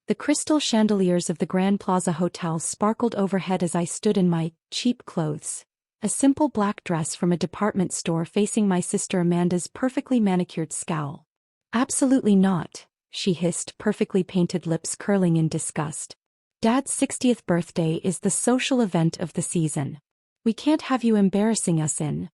The crystal chandeliers of the Grand Plaza Hotel sparkled overhead as I stood in my cheap clothes. A simple black dress from a department store facing my sister Amanda's perfectly manicured scowl. Absolutely not, she hissed, perfectly painted lips curling in disgust. Dad's 60th birthday is the social event of the season. We can't have you embarrassing us in.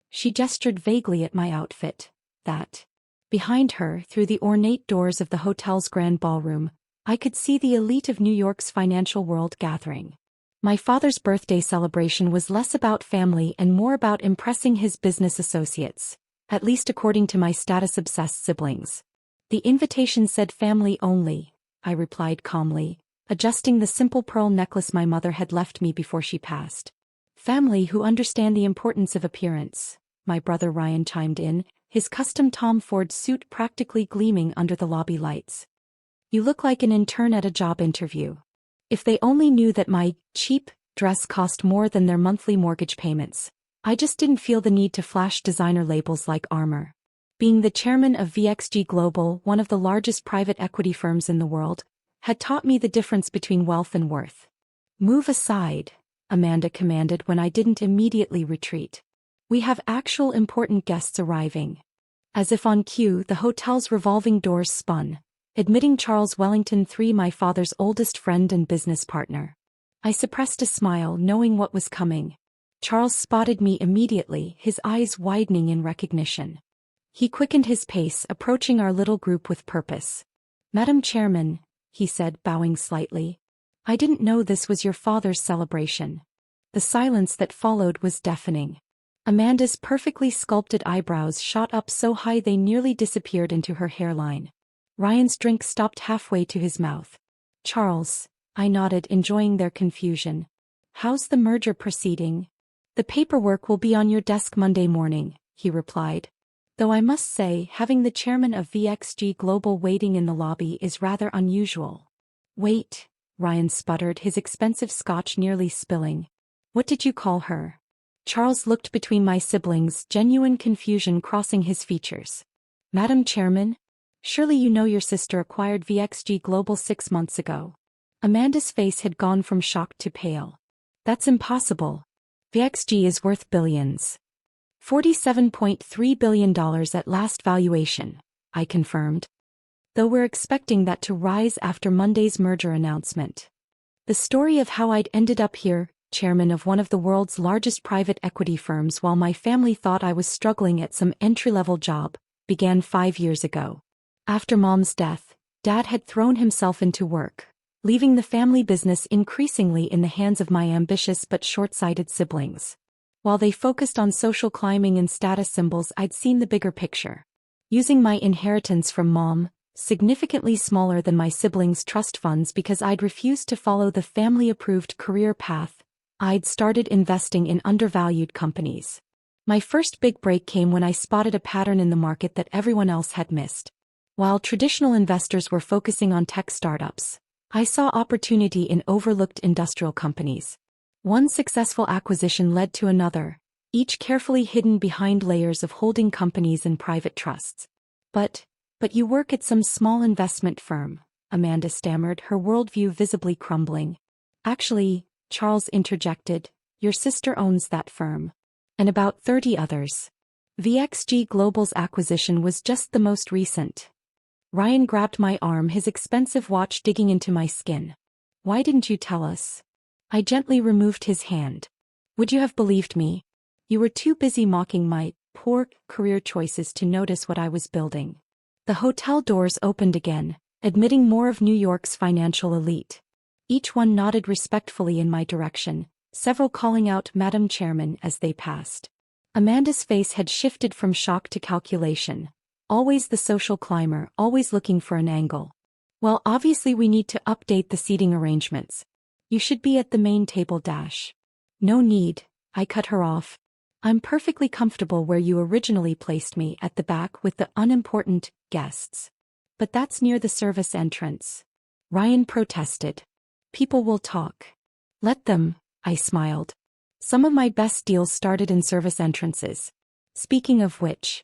She gestured vaguely at my outfit. That. Behind her, through the ornate doors of the hotel's grand ballroom, I could see the elite of New York's financial world gathering. My father's birthday celebration was less about family and more about impressing his business associates, at least according to my status-obsessed siblings. The invitation said family only, I replied calmly, adjusting the simple pearl necklace my mother had left me before she passed. Family who understand the importance of appearance, my brother Ryan chimed in, his custom Tom Ford suit practically gleaming under the lobby lights. You look like an intern at a job interview. If they only knew that my cheap dress cost more than their monthly mortgage payments. I just didn't feel the need to flash designer labels like armor. Being the chairman of VXG Global, one of the largest private equity firms in the world, had taught me the difference between wealth and worth. Move aside, Amanda commanded when I didn't immediately retreat. We have actual important guests arriving. As if on cue, the hotel's revolving doors spun, admitting Charles Wellington III, my father's oldest friend and business partner. I suppressed a smile, knowing what was coming. Charles spotted me immediately, his eyes widening in recognition. He quickened his pace, approaching our little group with purpose. Madam Chairman, he said, bowing slightly. I didn't know this was your father's celebration. The silence that followed was deafening. Amanda's perfectly sculpted eyebrows shot up so high they nearly disappeared into her hairline. Ryan's drink stopped halfway to his mouth. Charles, I nodded, enjoying their confusion. How's the merger proceeding? The paperwork will be on your desk Monday morning, he replied. Though I must say, having the chairman of VXG Global waiting in the lobby is rather unusual. Wait, Ryan sputtered, his expensive scotch nearly spilling. What did you call her? Charles looked between my siblings, genuine confusion crossing his features. Madam Chairman? Surely you know your sister acquired VXG Global 6 months ago. Amanda's face had gone from shocked to pale. That's impossible. VXG is worth billions. $47.3 billion at last valuation, I confirmed. Though we're expecting that to rise after Monday's merger announcement. The story of how I'd ended up here, chairman of one of the world's largest private equity firms while my family thought I was struggling at some entry-level job, began 5 years ago. After Mom's death, Dad had thrown himself into work, leaving the family business increasingly in the hands of my ambitious but short-sighted siblings. While they focused on social climbing and status symbols, I'd seen the bigger picture. Using my inheritance from Mom, significantly smaller than my siblings' trust funds because I'd refused to follow the family-approved career path, I'd started investing in undervalued companies. My first big break came when I spotted a pattern in the market that everyone else had missed. While traditional investors were focusing on tech startups, I saw opportunity in overlooked industrial companies. One successful acquisition led to another, each carefully hidden behind layers of holding companies and private trusts. But you work at some small investment firm, Amanda stammered, her worldview visibly crumbling. Actually, Charles interjected, your sister owns that firm. And about 30 others. VXG Global's acquisition was just the most recent. Ryan grabbed my arm, his expensive watch digging into my skin. Why didn't you tell us? I gently removed his hand. Would you have believed me? You were too busy mocking my poor career choices to notice what I was building. The hotel doors opened again, admitting more of New York's financial elite. Each one nodded respectfully in my direction, several calling out Madam Chairman as they passed. Amanda's face had shifted from shock to calculation. Always the social climber, always looking for an angle. Well, obviously we need to update the seating arrangements. You should be at the main table dash. No need, I cut her off. I'm perfectly comfortable where you originally placed me, at the back with the unimportant guests. But that's near the service entrance. Ryan protested. People will talk. Let them, I smiled. Some of my best deals started in service entrances. Speaking of which,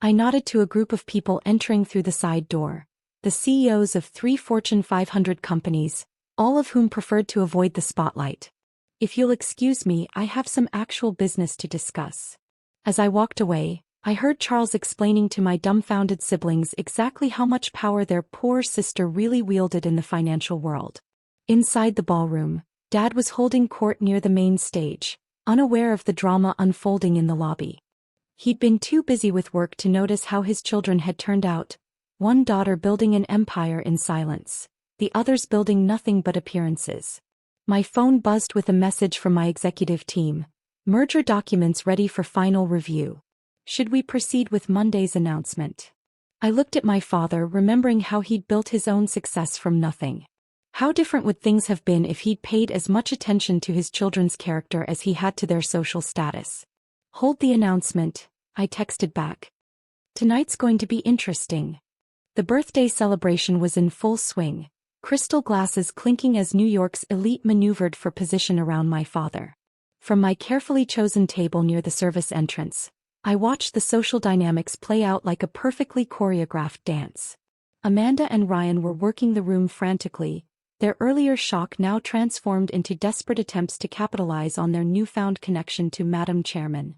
I nodded to a group of people entering through the side door. the CEOs of 3 Fortune 500 companies, all of whom preferred to avoid the spotlight. If you'll excuse me, I have some actual business to discuss. As I walked away, I heard Charles explaining to my dumbfounded siblings exactly how much power their poor sister really wielded in the financial world. Inside the ballroom, Dad was holding court near the main stage, unaware of the drama unfolding in the lobby. He'd been too busy with work to notice how his children had turned out, one daughter building an empire in silence, the others building nothing but appearances. My phone buzzed with a message from my executive team. Merger documents ready for final review. Should we proceed with Monday's announcement? I looked at my father, remembering how he'd built his own success from nothing. How different would things have been if he'd paid as much attention to his children's character as he had to their social status? Hold the announcement, I texted back. Tonight's going to be interesting. The birthday celebration was in full swing, crystal glasses clinking as New York's elite maneuvered for position around my father. From my carefully chosen table near the service entrance, I watched the social dynamics play out like a perfectly choreographed dance. Amanda and Ryan were working the room frantically, their earlier shock now transformed into desperate attempts to capitalize on their newfound connection to Madam Chairman.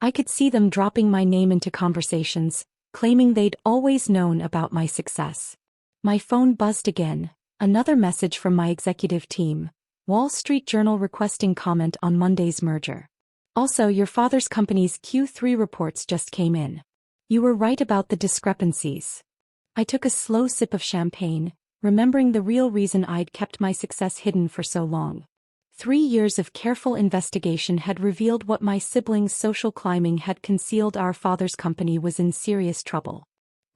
I could see them dropping my name into conversations, claiming they'd always known about my success. My phone buzzed again, another message from my executive team. Wall Street Journal requesting comment on Monday's merger. Also, your father's company's Q3 reports just came in. You were right about the discrepancies. I took a slow sip of champagne, remembering the real reason I'd kept my success hidden for so long. 3 years of careful investigation had revealed what my siblings' social climbing had concealed. Our father's company was in serious trouble.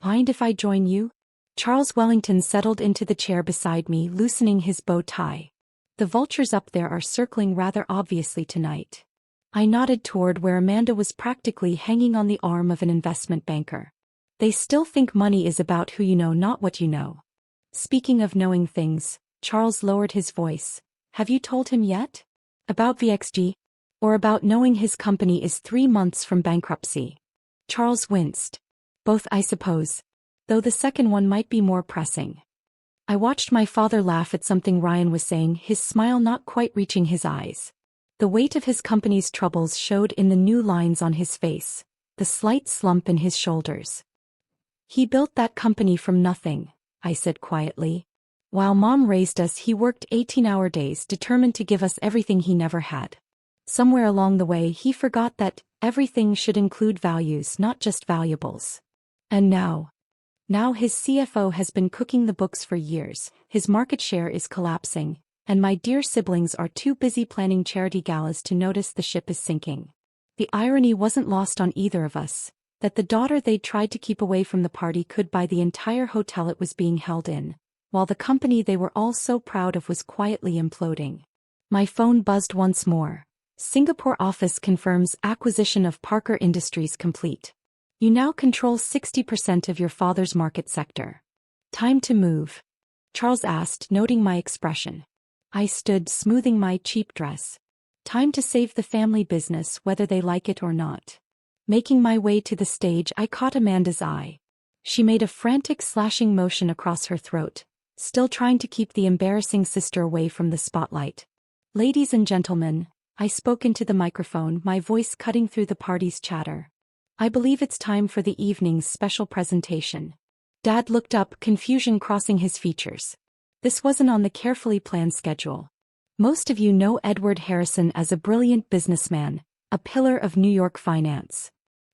Mind if I join you? Charles Wellington settled into the chair beside me, loosening his bow tie. The vultures up there are circling rather obviously tonight. I nodded toward where Amanda was practically hanging on the arm of an investment banker. They still think money is about who you know, not what you know. Speaking of knowing things, Charles lowered his voice. Have you told him yet? About VXG? Or about knowing his company is 3 months from bankruptcy? Charles winced. Both, I suppose. Though the second one might be more pressing. I watched my father laugh at something Ryan was saying, his smile not quite reaching his eyes. The weight of his company's troubles showed in the new lines on his face, the slight slump in his shoulders. He built that company from nothing, I said quietly. While Mom raised us, he worked 18-hour days, determined to give us everything he never had. Somewhere along the way, he forgot that everything should include values, not just valuables. And now his CFO has been cooking the books for years, his market share is collapsing, and my dear siblings are too busy planning charity galas to notice the ship is sinking. The irony wasn't lost on either of us, that the daughter they'd tried to keep away from the party could buy the entire hotel it was being held in, while the company they were all so proud of was quietly imploding. My phone buzzed once more. Singapore office confirms acquisition of Parker Industries complete. You now control 60% of your father's market sector. Time to move? Charles asked, noting my expression. I stood, smoothing my cheap dress. Time to save the family business, whether they like it or not. Making my way to the stage, I caught Amanda's eye. She made a frantic slashing motion across her throat, still trying to keep the embarrassing sister away from the spotlight. Ladies and gentlemen, I spoke into the microphone, my voice cutting through the party's chatter. I believe it's time for the evening's special presentation. Dad looked up, confusion crossing his features. This wasn't on the carefully planned schedule. Most of you know Edward Harrison as a brilliant businessman, a pillar of New York finance.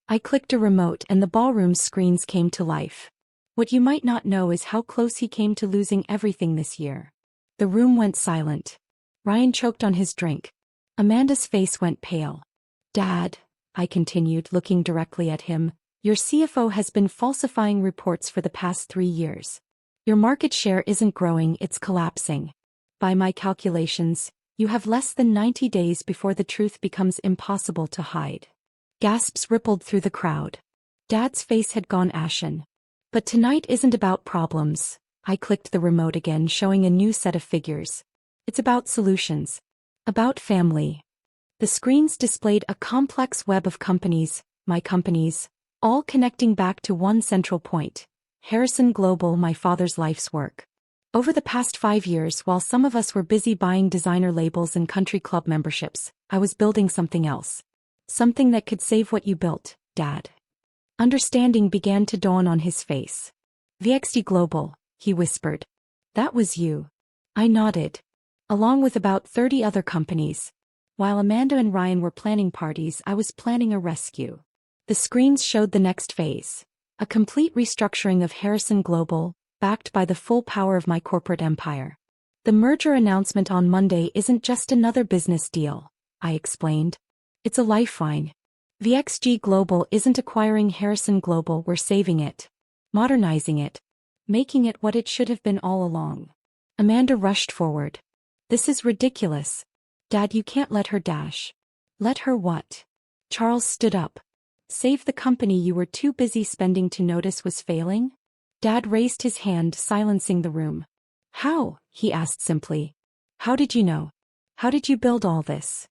I clicked a remote and the ballroom screens came to life. What you might not know is how close he came to losing everything this year. The room went silent. Ryan choked on his drink. Amanda's face went pale. Dad, I continued, looking directly at him, your CFO has been falsifying reports for the past 3 years. Your market share isn't growing, it's collapsing. By my calculations, you have less than 90 days before the truth becomes impossible to hide. Gasps rippled through the crowd. Dad's face had gone ashen. But tonight isn't about problems. I clicked the remote again, showing a new set of figures. It's about solutions. About family. The screens displayed a complex web of companies, my companies, all connecting back to one central point. Harrison Global, my father's life's work. Over the past 5 years, while some of us were busy buying designer labels and country club memberships, I was building something else. Something that could save what you built, Dad. Understanding began to dawn on his face. VXD Global, he whispered. That was you. I nodded. Along with about 30 other companies. While Amanda and Ryan were planning parties, I was planning a rescue. The screens showed the next phase. A complete restructuring of Harrison Global, backed by the full power of my corporate empire. The merger announcement on Monday isn't just another business deal, I explained. It's a lifeline. VXG Global isn't acquiring Harrison Global, we're saving it. Modernizing it. Making it what it should have been all along. Amanda rushed forward. This is ridiculous. Dad, you can't let her dash. Let her what? Charles stood up. Save the company you were too busy spending to notice was failing? Dad raised his hand, silencing the room. How? He asked simply. How did you know? How did you build all this?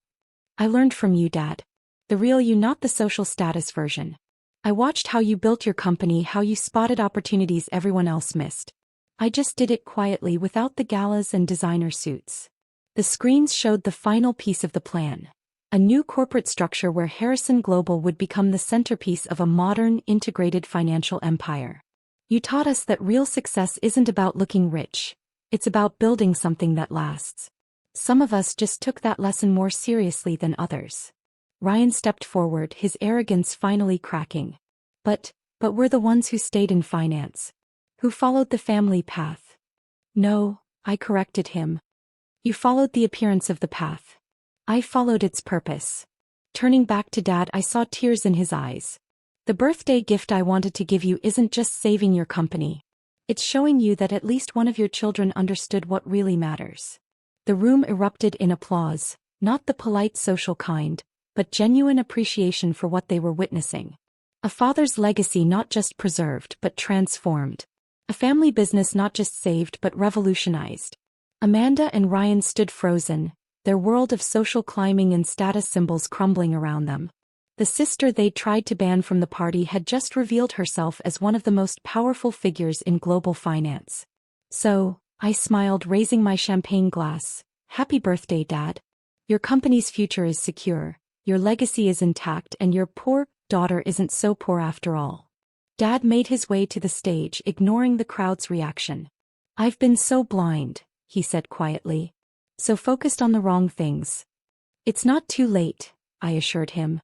I learned from you, Dad. The real you, not the social status version. I watched how you built your company, how you spotted opportunities everyone else missed. I just did it quietly without the galas and designer suits. The screens showed the final piece of the plan. A new corporate structure where Harrison Global would become the centerpiece of a modern, integrated financial empire. You taught us that real success isn't about looking rich. It's about building something that lasts. Some of us just took that lesson more seriously than others. Ryan stepped forward, his arrogance finally cracking. But we're the ones who stayed in finance. Who followed the family path. No, I corrected him. You followed the appearance of the path. I followed its purpose. Turning back to Dad, I saw tears in his eyes. The birthday gift I wanted to give you isn't just saving your company. It's showing you that at least one of your children understood what really matters. The room erupted in applause, not the polite social kind, but genuine appreciation for what they were witnessing. A father's legacy not just preserved but transformed. A family business not just saved but revolutionized. Amanda and Ryan stood frozen, their world of social climbing and status symbols crumbling around them. The sister they'd tried to ban from the party had just revealed herself as one of the most powerful figures in global finance. So, I smiled, raising my champagne glass. Happy birthday, Dad. Your company's future is secure, your legacy is intact, and your poor daughter isn't so poor after all. Dad made his way to the stage, ignoring the crowd's reaction. I've been so blind, he said quietly. So focused on the wrong things. It's not too late, I assured him.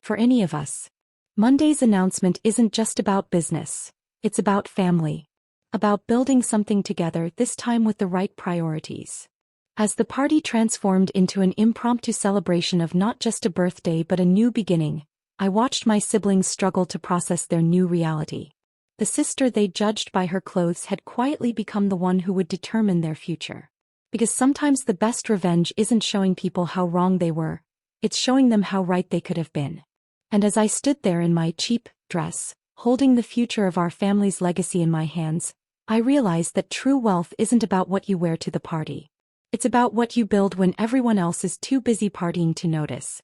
For any of us. Monday's announcement isn't just about business. It's about family. About building something together, this time with the right priorities. As the party transformed into an impromptu celebration of not just a birthday but a new beginning, I watched my siblings struggle to process their new reality. The sister they judged by her clothes had quietly become the one who would determine their future. Because sometimes the best revenge isn't showing people how wrong they were, it's showing them how right they could have been. And as I stood there in my cheap dress, holding the future of our family's legacy in my hands, I realized that true wealth isn't about what you wear to the party. It's about what you build when everyone else is too busy partying to notice.